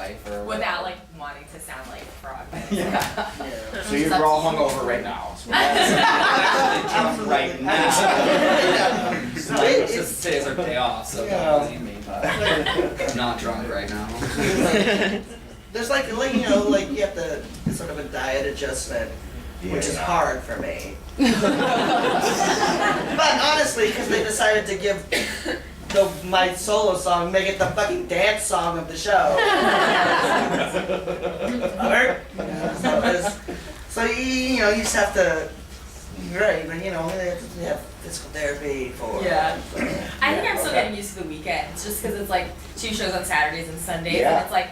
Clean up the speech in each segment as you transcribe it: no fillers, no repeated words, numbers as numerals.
life or without like wanting to sound like a frog. Yeah. So you're all hungover right now. I'm actually drunk right now. So it's just today's our day off, so don't believe me, but I'm not drunk right now. There's like you know, like you have to sort of a diet adjustment, which is hard for me. But honestly, because they decided to give my solo song, make it the fucking dance song of the show. So you know, you just have to. Right, but you know, we have physical therapy for. Yeah. So, I think I'm still getting used to the weekends, just because it's like 2 shows on Saturdays and Sundays, Yeah. and it's like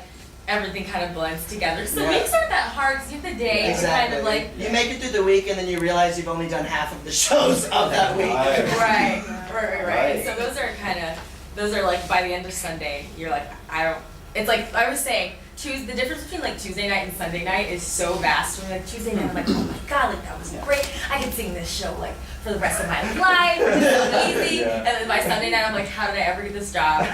everything kind of blends together. So the Yeah. weeks aren't that hard, because you have the day to Exactly. kind of like. You make it through the week, and then you realize you've only done half of the shows of that week. Right. Right. So those are like by the end of Sunday, you're like, it's like I was saying, the difference between like Tuesday night and Sunday night is so vast. For me, like Tuesday night, I'm like, oh my god, like that was great. I could sing this show like for the rest of my life. It's so easy. And then by Sunday night, I'm like, how did I ever get this job?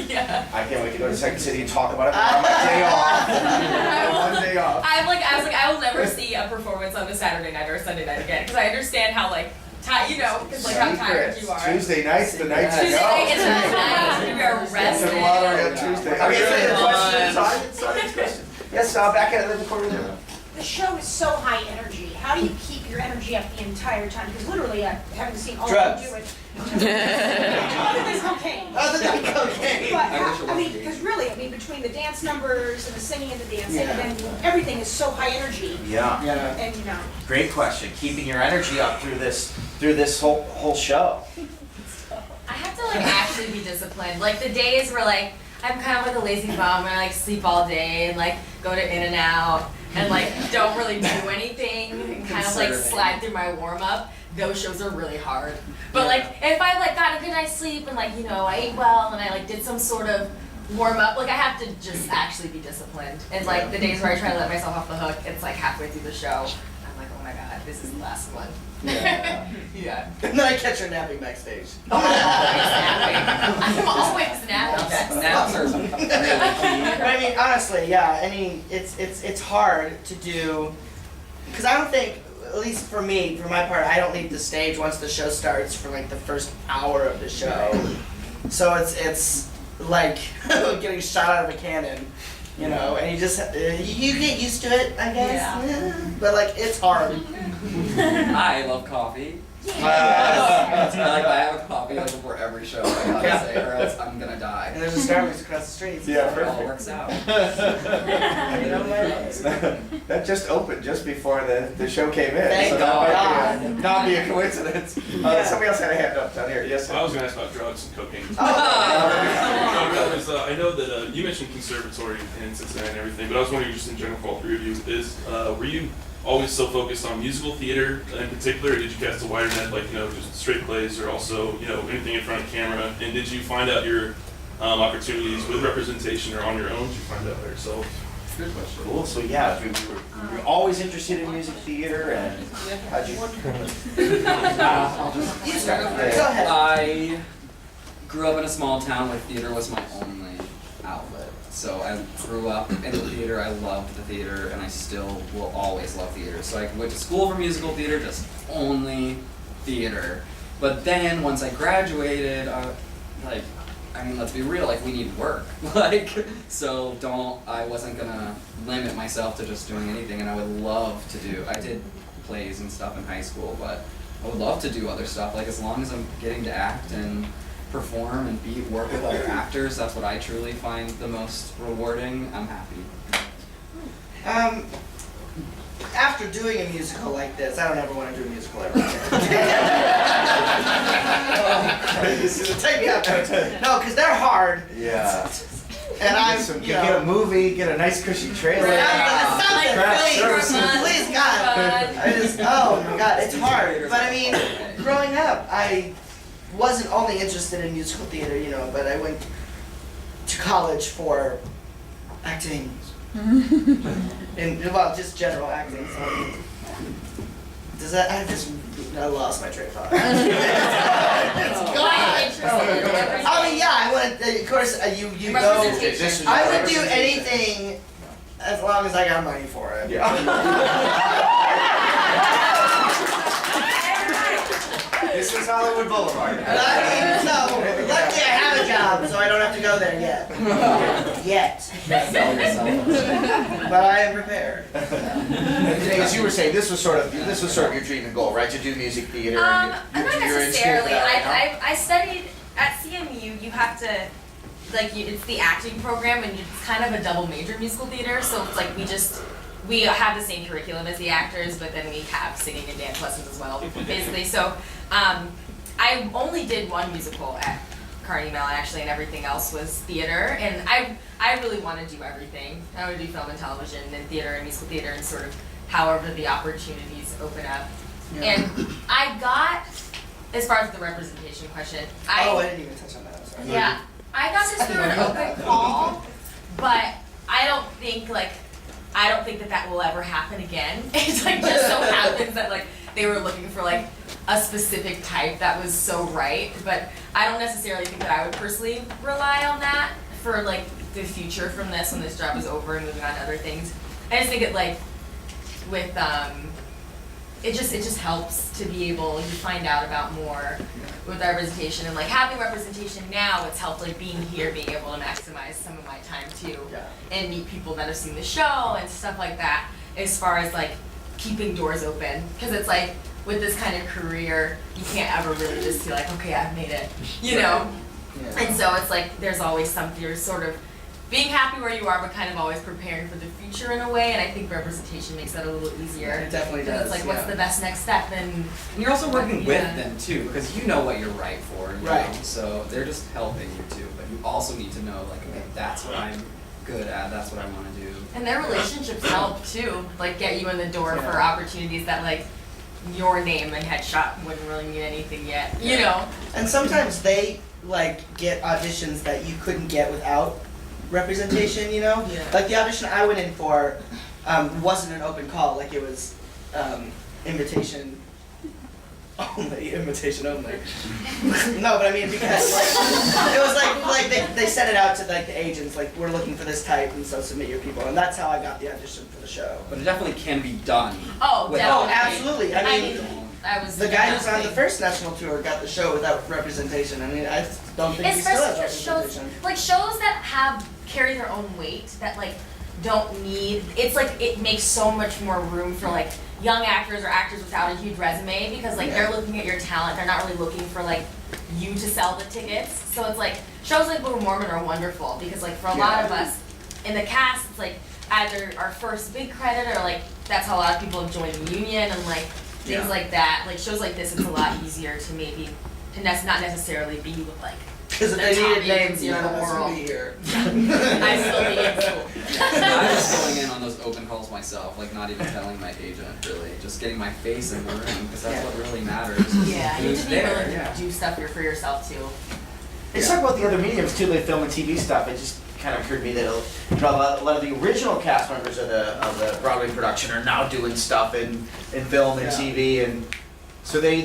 Yeah. I can't wait to go to Second City and talk about it on my day off. One day off. I was like, I will never see a performance on a Saturday night or a Sunday night again, because I understand how like, you know, because like how tired you are. Tuesday night's the night to Tuesday go. night is the night we are It's rested. a lottery on Tuesday. Okay, so your questions, audience question. Yes, back at the corner there. The show is so high energy. How do you keep your energy up the entire time? Because literally, I haven't seen all of Drugs. you do it. Other than cocaine. Other than cocaine. But, I mean, because really, I mean, between the dance numbers and the singing and the dancing, and then everything is so high energy. Yeah. And you know. Great question. Keeping your energy up through this whole show. I have to like actually be disciplined. Like the days where like I'm kind of like a lazy bum and I like sleep all day and like go to In and Out and like don't really do anything and kind of like slide through my warm up. Those shows are really hard. But like if I like got a good night's sleep and like, you know, I ate well and I like did some sort of warm up, like I have to just actually be disciplined. And like the days where I try to let myself off the hook, it's like halfway through the show, I'm like, oh my god, this is the last one. Yeah. Yeah. And then I catch her napping backstage. I'm always napping. Naps are really key. But I mean, honestly, yeah. I mean, it's hard to do, because I don't think, at least for me, for my part, I don't leave the stage once the show starts for like the first hour of the show. So it's like getting shot out of a cannon, you know. And you just you get used to it, I guess. Yeah. But like it's hard. I love coffee. I have a coffee like before every show, I gotta say, or else I'm gonna die. And there's a Starbucks across the street. Yeah, It all works out. You know what? That just opened just before the show came in. Thank so that might God. not be a coincidence. Somebody else had a hand up down here. Yes, sir. I was going to ask about drugs and cocaine. Oh. I know that you mentioned conservatory in Cincinnati and everything, but I was wondering, just in general for all three of you, were you always so focused on musical theater in particular, or did you cast a wider net, like, you know, just straight plays, or also, you know, anything in front of camera? And did you find out your opportunities with representation or on your own? Did you find out by yourself? Good question. Cool. So yeah, we were always interested in music theater, and how'd you? I'll just. You start. Go Yeah. ahead. I grew up in a small town where theater was my only outlet. So I grew up in the theater, I loved the theater, and I still will always love theater. So I went to school for musical theater, just only theater. But then once I graduated, let's be real, like we need work. I wasn't gonna limit myself to just doing anything, and I would love to I did plays and stuff in high school, but I would love to do other stuff, like as long as I'm getting to act and perform and work with other actors, that's what I truly find the most rewarding. I'm happy. After doing a musical like this, I don't ever want to do a musical ever again. Take me out there. No, because they're hard. Yeah. And I'm, Get a movie, get a nice cushy trailer. Something, please, God. Oh my God, it's hard. But I mean, growing up, I wasn't only interested in musical theater, you know, but I went to college for acting. Well, just general acting. So does that? I lost my train of thought. It's gone. I mean, yeah, I want, of course, you go. Representation. This is I would do representation. anything as long as I got money for it. Yeah. This is Hollywood Boulevard. I mean, so luckily I have a job, so I don't have to go there yet. Yet. Sell yourself. But I am prepared. As you were saying, this was sort of your dream and goal, right? To do music theater. And Not you're in school for necessarily. that right now? I studied at CMU. You have to, like, it's the acting program, and it's kind of a double major musical theater. So it's like we have the same curriculum as the actors, but then we have singing and dance lessons as well, basically. So I only did one musical at Carnegie Mellon actually, and everything else was theater. And I really want to do everything. I want to do film and television and theater and musical theater and sort of however the opportunities open up. Yeah. And I got, as far as the representation question, I didn't even touch on that. I'm sorry. yeah, I got this through an open call, but I don't think that will ever happen again. It's like just so happens that like they were looking for like a specific type that was so right, but I don't necessarily think that I would personally rely on that for like the future from this when this job is over and moving on to other things. I just think it like with it just helps to be able to find out about more with representation, and like having representation now, it's helped like being here, being able to maximize some of my time too, and meet people that have seen the show and stuff like that, as far as like keeping doors open, because it's like with this kind of career, you can't ever really just be like, okay, I've made it, you know? Yeah. And so it's like there's always something, you're sort of being happy where you are, but kind of always preparing for the future in a way, and I think representation makes that a little easier. It definitely Because does. it's like, what's the best next step? And And you're also working with Yeah. them too, because you know what you're right for, you Right. know? So they're just helping you too, but you also need to know like, okay, that's what I'm good at, that's what I want to do. And their relationships help too, like get you in the door Yeah. for opportunities that like your name and headshot wouldn't really mean anything yet, you know? And sometimes they like get auditions that you couldn't get without representation, you know? Yeah. Like the audition I went in for wasn't an open call, like it was invitation only, invitation only. No, but I mean because like it was like they sent it out to like the agents, like we're looking for this type, and so submit your people, and that's how I got the audition for the show. But it definitely can be done. Oh, Without- Oh, absolutely. I mean, I was the guy who's on the nothing. first national tour got the show without representation. I mean, I don't think he still has Especially with shows, representation. like shows that carry their own weight, that like don't need, it's like it makes so much more room for like young actors or actors without a huge resume, because like they're looking at your talent, they're not really looking for like you to sell the tickets. So it's like shows like MORMON are wonderful, because like for a lot of us in the cast, it's like either our first big credit or like that's how a lot of people have joined the union and like things like that. Like shows like this, it's a lot easier to maybe not necessarily be with like Because if the they top needed names, agency in the that's world. who be here. I still be in school. I was going in on those open calls myself, like not even telling my agent really, just getting my face in the room, because that's what really matters. Yeah, you Who's just need there, to yeah. do stuff for yourself too. Let's talk about the other mediums too, like film and TV stuff. It just kind of occurred to me that a lot of the original cast members of the Broadway production are now doing stuff in film and TV, and so they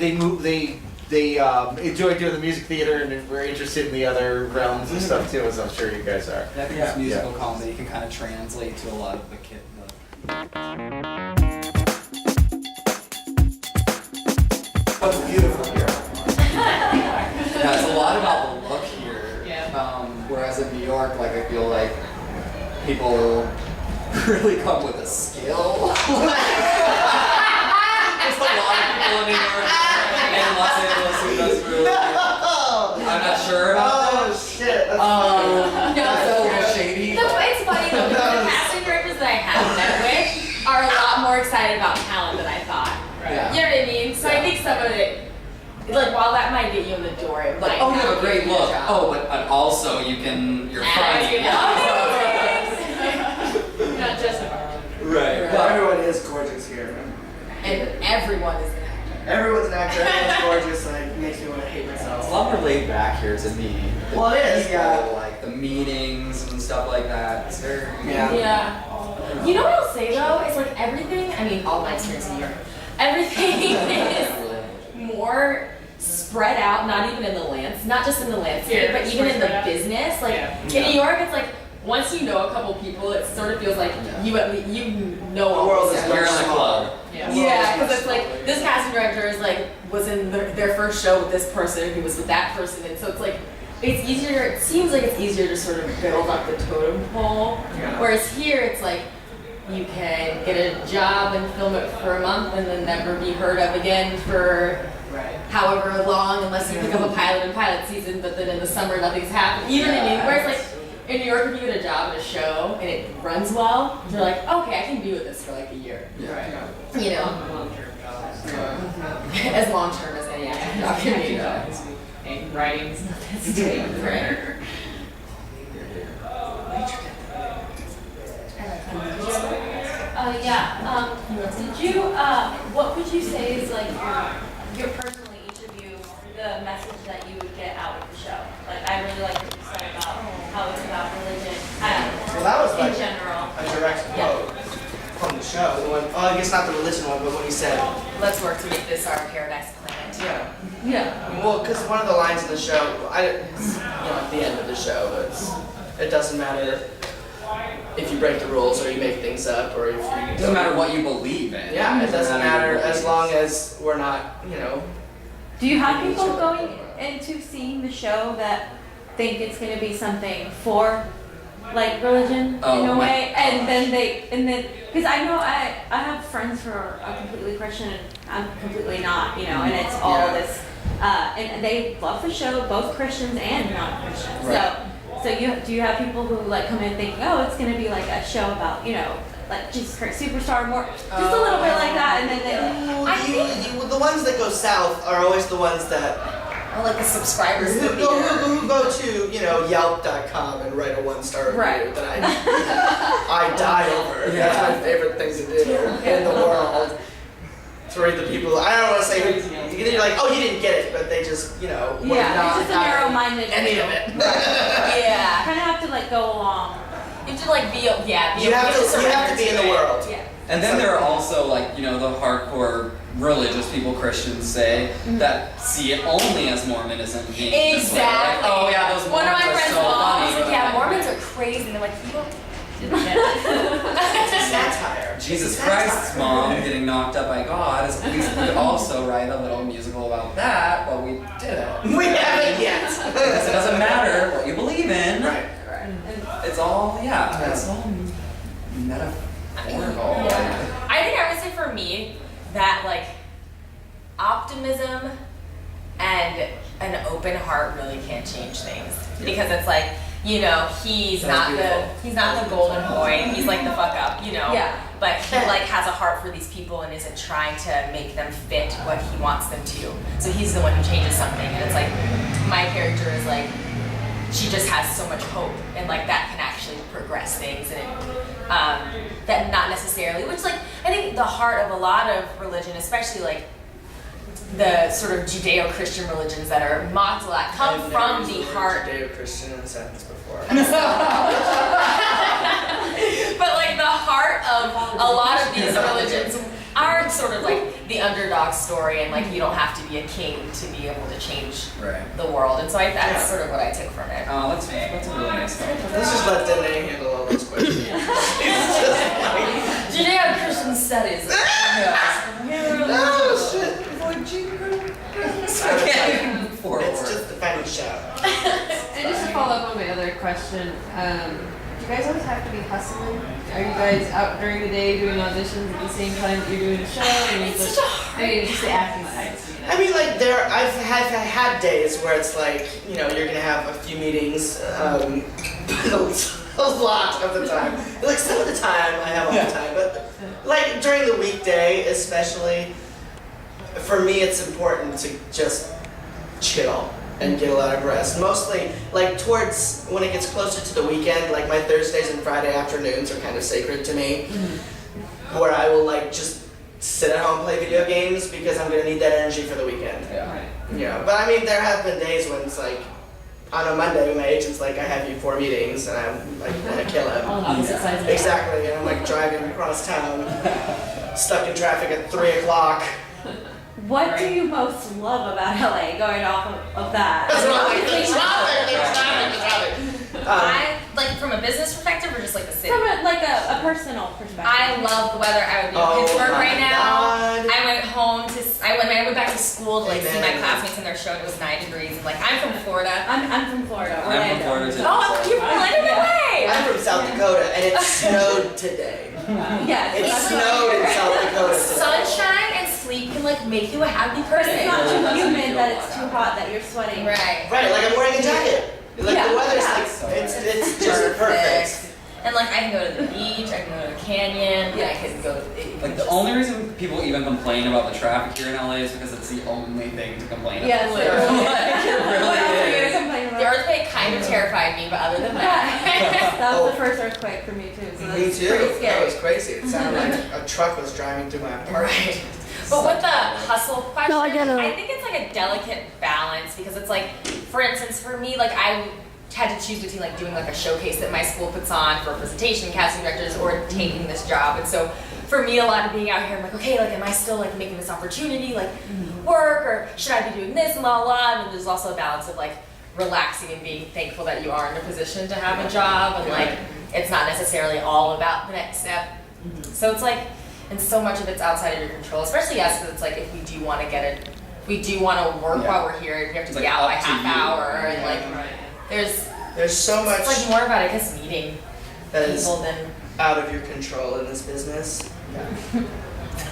enjoy doing the music theater and we're interested in the other realms and stuff too, as I'm sure you guys are. I think this musical comedy can kind of translate to a lot of the kid. What's beautiful here? Yeah, it's a lot about the look here. Yeah. Whereas in New York, like I feel like people really come with a skill. There's a lot of people in New York and Los Angeles who does really. I'm not sure about that. Oh shit! That's That's a little shady. It's funny though, because the casting directors that I have met with are a lot more excited about talent than I thought. Yeah. You know what I mean? So I think some of it, like while that might get you in the door, it Like, might oh, you not have a great give you look. job. Oh, but also you're funny. Not just about. Right. But everyone is gorgeous here. And everyone is an actor. Everyone's an actor. Everyone's gorgeous. Like it makes me want to hate It's a myself. lot more laid back here to me. The Well, it is, people, yeah. Like the meetings and stuff like that. It's very. Yeah. You know what I'll say though? It's like everything, I mean, all my experience in New York, everything is more spread out, not even in the not just in the landscape, but even in the business. Like in New York, it's like once you know a couple people, it sort of feels like you know The all world this is stuff. You're in the club. Yeah, because it's like this casting director is like was in their first show with this person, who was with that person, and so it's like it's easier. It seems like it's easier to sort of build up the totem pole. Yeah. Whereas here, it's like you can get a job and film it for a month and then never be heard of again for however long, unless you pick up a pilot in pilot season. But then in the summer, nothing's happened. Even in New York, where it's like. In New York, if you get a job at a show and it runs well, you're like, okay, I can be with this for like a year. Yeah. You know? As long term as any acting job can be. And writings. Right. Did you, what would you say is like your personally, each of you, the message that you would get out of the show? Like, I really like what you said about how it's about religion, Well, that was in like general. a direct quote from the show. The one, I guess not the religion one, but when he said, Let's work to make this our paradise planet. yeah. Well, because one of the lines in the show, it's, at the end of the show, it doesn't matter if you break the rules or you make things up or if you. It doesn't matter what you believe in. Yeah, it doesn't matter as long as we're not, Do you have people going into seeing the show that think it's going to be something for, like, religion in a way, and then because I know I have friends who are completely Christian and I'm completely not, and it's all this, and they love the show, both Christians and non-Christians. Right. So do you have people who like come in thinking, oh, it's going to be like a show about, like Jesus Christ Superstar, more just a little bit like that, and then the ones that go south are always the ones that Or like the subscribers who would be go, there. who go to Yelp.com and write a 1-star review Right. that I die over. That's my favorite thing to do in the world. To read the people. I don't want to say you're like, oh, you didn't get it, but they just were not it's just a narrow-minded any of it. Yeah. kind of have to like go along. You have to like be You have to be in the world. Yeah. And then there are also like, the hardcore religious people, Christians say, that see it only as Mormonism being this way. Like, Exactly. oh yeah, those One of Mormons my are friends' so moms funny. was like, yeah, Mormons are crazy. And they're like, you don't. It's a satire. Jesus It's a Christ's satire. mom getting knocked up by God is we could also write a little musical about that, but we didn't. We haven't yet. Because it doesn't matter what you believe in. Right. It's all, it's all metaphorical. Yeah. I think I would say for me that like optimism and an open heart really can't change things, because it's like, he's not the golden boy, he's like the fuck up, Yeah. but he like has a heart for these people and isn't trying to make them fit what he wants them to. So he's the one who changes something, and it's like my character is like, she just has so much hope, and like that can actually progress things, and that not necessarily, which like I think the heart of a lot of religion, especially like the sort of Judeo-Christian religions that are mocked a lot, come from the heart. Judeo-Christian in a sentence before. But like the heart of a lot of these religions are sort of like the underdog story, and like you don't have to be a king to be able to change the world. And so that's sort of what I took from it. Oh, that's a really nice thing. Let's just let Danae handle all those questions. Judeo-Christian studies. Oh shit! I can't even move forward. It's just the final show. And just to follow up on my other question, do you guys always have to be hustling? Are you guys out during the day doing auditions at the same time that you're doing a show? It's just the acting side. I mean, like I've had days where it's like, you're gonna have a few meetings, a lot of the time. Like some of the time I have all the time, but like during the weekday especially, for me it's important to just chill and get a lot of rest. Mostly, like towards when it gets closer to the weekend, like my Thursdays and Friday afternoons are kind of sacred to me, where I will like just sit at home and play video games because I'm gonna need that energy for the weekend. But I mean, there have been days when it's like, on a Monday, my agent's like, I have you 4 meetings, and I'm like, I wanna kill him. On opposite sides of Exactly, and I'm like driving across town, stuck in traffic at 3 o'clock. what do you most love about LA? Going off of that. That's what I'm like, the traffic. I like from a business perspective or just like the city? From a personal perspective. I love the weather. I would be in Oh Pittsburgh my right now. God. I went home to I went back to school to like see my Amen. classmates in their show and it was 9 degrees. And like I'm from Florida. I'm from Florida. I'm from Orlando. Florida too. Oh, you're from Orlando? No way! I'm from South Dakota, and it snowed today. Yes. It that's snowed in South Dakota today. Sunshine and sleep can like make you a happy person. It's not too humid that it's too hot that you're sweating. Right. Right, like I'm wearing a jacket. Like Yeah, the weather's yeah. like, it's just perfect. And like I can go to the beach, I can go to the canyon, I can go to Like the only reason people even complain about the traffic here in LA is because it's the only thing to complain about. Yes, Literally. It What else are you really gonna is. complain The about? earthquake kind of terrified me, but other than that. That was the first earthquake for me too. So Me that's too. pretty That scary. was crazy. It sounded like a truck was driving through my apartment. Right. But with the hustle question, No, I get it. I think it's like a delicate balance because it's like, for instance, for me, like I had to choose between like doing like a showcase that my school puts on for presentation casting directors or taking this job. And so for me, a lot of being out here, I'm like, okay, like am I still like making this opportunity like work or should I be doing this and blah, blah, blah. And there's also a balance of like relaxing and being thankful that you are in a position to have a job and like it's not necessarily all about the next step. So it's like, and so much of it's outside of your control, especially us, because it's like if we do want to get it, we do want to work while we're here, we have to It's be like out by up to half you. hour and like There's so much it's like more about I guess meeting that is people than out of your control in this business.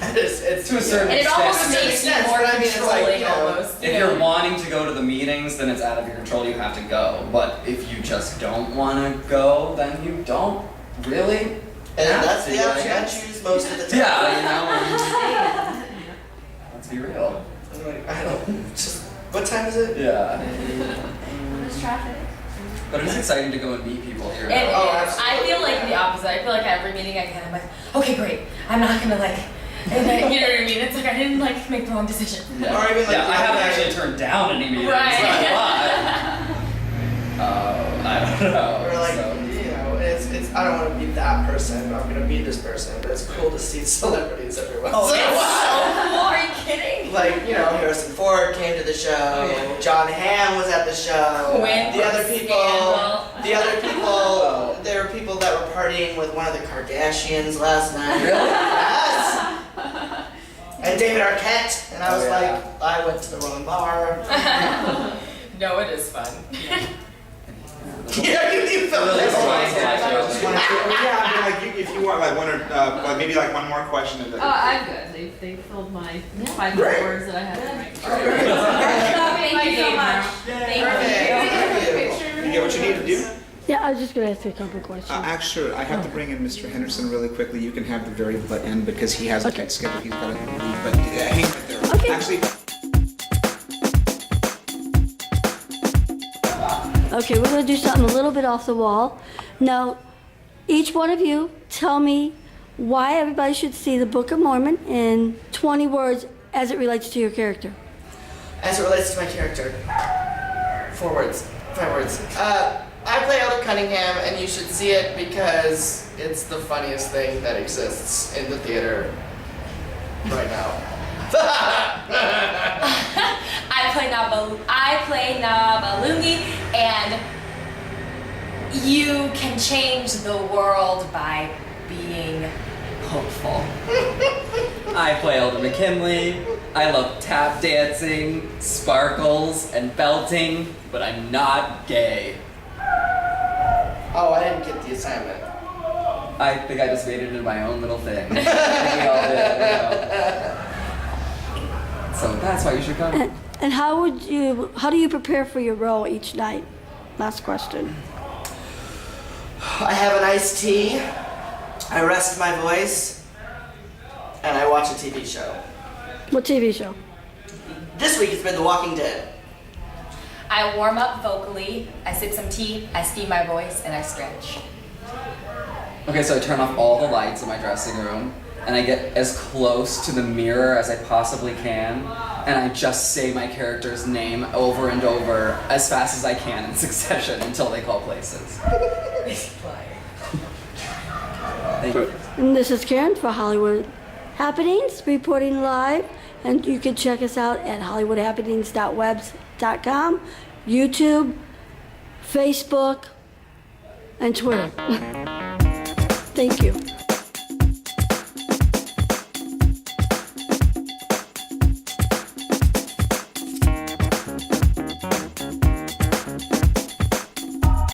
It's To a certain and it extent. almost To a certain makes you extent, more but I mean, it's like, controlling you know, almost. If you're wanting to go to the meetings, then it's out of your control, you have to go. But if you just don't want to go, then you don't really And have that's to, the I option I guess. choose most of the time. Yeah, you know. Let's be real. I'm like, I don't just what time is it? Yeah. There's traffic. But it is exciting to go and meet people here. It now. Oh, is. I absolutely. feel like the opposite. I feel like every meeting I get, I'm like, okay, great. I'm not gonna like, and then, you know what I mean? It's like I didn't like make the wrong decision. Yeah. Or even like Yeah, the I other haven't day- actually turned down any meetings. Right. But, I don't know. Or like, so. you know, it's I don't want to be that person, but I'm gonna be this person. But it's cool to see celebrities every once in a It's so while. cool. Are you kidding? Like, you know, Harrison Ford came to the show, John Hamm was at the show, Quinn the other from people, there were people that were partying with one of the Kardashians last night. Really? Yes! And David Arquette, and I was Oh, yeah. like, I went to the wrong bar. No, it is fun. Yeah, you felt Really this. exciting. Yeah, I mean, like, if you want, like, one or, like, maybe, like, one more question. And Oh, I'm good. They filled my 5 Great. words that I had to write. Thank you so much. Thank you. You get what you need to do? Yeah, I was just gonna ask you a couple of questions. Actually, I have to bring in Mr. Henderson really quickly. You can have the very end because he has a tight schedule. He's got to leave, but hang right there. Okay. Actually, Okay, we're gonna do something a little bit off the wall. Now, each one of you tell me why everybody should see the Book of Mormon in 20 words as it relates to your character. As it relates to my character, 4 words, 5 words. I play Elder Cunningham, and you should see it because it's the funniest thing that exists in the theater right now. I play Nabalungi, and you can change the world by being hopeful. I play Elder McKinley. I love tap dancing, sparkles, and belting, but I'm not gay. Oh, I didn't get the assignment. I think I just made it into my own little thing. I think we all did, you know. So that's why you should come. And how do you prepare for your role each night? Last question. I have an iced tea, I rest my voice, and I watch a TV show. What TV show? This week it's been The Walking Dead. I warm up vocally, I sip some tea, I steam my voice, and I stretch. Okay, so I turn off all the lights in my dressing room, and I get as close to the mirror as I possibly can, and I just say my character's name over and over as fast as I can in succession until they call places. Thank you. And this is Karen for Hollywood Happenings, reporting live And you can check us out at hollywoodhappenings.webs.com, YouTube, Facebook, and Twitter. Thank you.